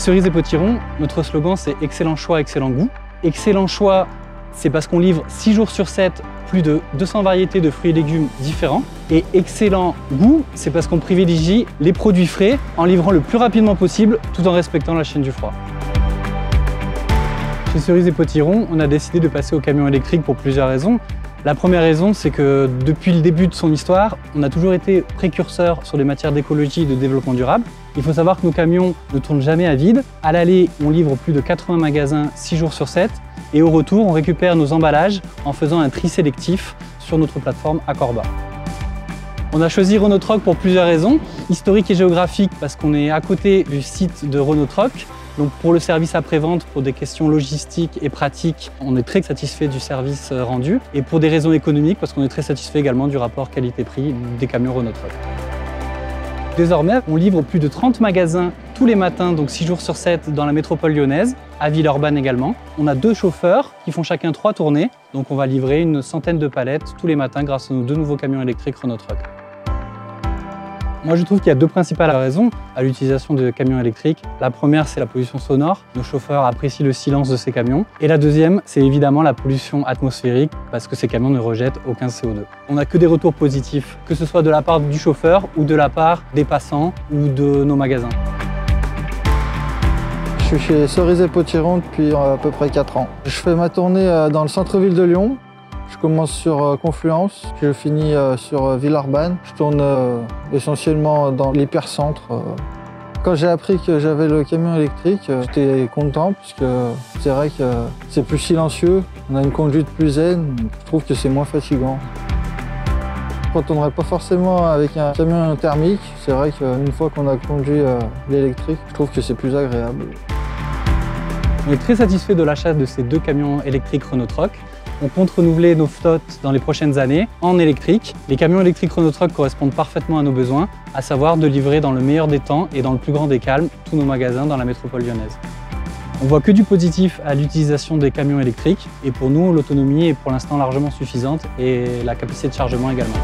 Chez Cerise et Potiron, notre slogan c'est « Excellent choix, excellent goût ». Excellent choix, c'est parce qu'on livre 6 jours sur 7 plus de 200 variétés de fruits et légumes différents. Et excellent goût, c'est parce qu'on privilégie les produits frais en livrant le plus rapidement possible tout en respectant la chaîne du froid. Chez Cerise et Potiron, on a décidé de passer au camion électrique pour plusieurs raisons. La première raison, c'est que depuis le début de son histoire, on a toujours été précurseur sur les matières d'écologie et de développement durable. Il faut savoir que nos camions ne tournent jamais à vide. À l'aller, on livre plus de 80 magasins 6 jours sur 7. Et au retour, on récupère nos emballages en faisant un tri sélectif sur notre plateforme Accorba. On a choisi Renault Troc pour plusieurs raisons. Historique et géographique, parce qu'on est à côté du site de Renault Troc. Donc pour le service après-vente, pour des questions logistiques et pratiques, on est très satisfait du service rendu. Et pour des raisons économiques, parce qu'on est très satisfait également du rapport qualité-prix des camions Renault Troc. Désormais, on livre plus de 30 magasins tous les matins, donc 6 jours sur 7 dans la métropole lyonnaise, à Villeurbanne également. On a 2 chauffeurs qui font chacun 3 tournées, donc on va livrer une centaine de palettes tous les matins grâce à nos 2 nouveaux camions électriques Renault Troc. Moi, je trouve qu'il y a 2 principales raisons à l'utilisation de camions électriques. La première, c'est la pollution sonore. Nos chauffeurs apprécient le silence de ces camions. Et la deuxième, c'est évidemment la pollution atmosphérique parce que ces camions ne rejettent aucun CO2. On n'a que des retours positifs, que ce soit de la part du chauffeur ou de la part des passants ou de nos magasins. Je suis chez Cerise et Potiron depuis à peu près 4 ans. Je fais ma tournée dans le centre-ville de Lyon. Je commence sur Confluence, je finis sur Villeurbanne. Je tourne essentiellement dans l'hypercentre. Quand j'ai appris que j'avais le camion électrique, j'étais content puisque c'est vrai que c'est plus silencieux, on a une conduite plus zen, je trouve que c'est moins fatigant. Je ne retournerai pas forcément avec un camion thermique, c'est vrai qu'une fois qu'on a conduit l'électrique, je trouve que c'est plus agréable. On est très satisfait de l'achat de ces 2 camions électriques Renault Troc. On compte renouveler nos flottes dans les prochaines années en électrique. Les camions électriques Renault Troc correspondent parfaitement à nos besoins, à savoir de livrer dans le meilleur des temps et dans le plus grand des calmes tous nos magasins dans la métropole lyonnaise. On voit que du positif à l'utilisation des camions électriques et pour nous, l'autonomie est pour l'instant largement suffisante et la capacité de chargement également.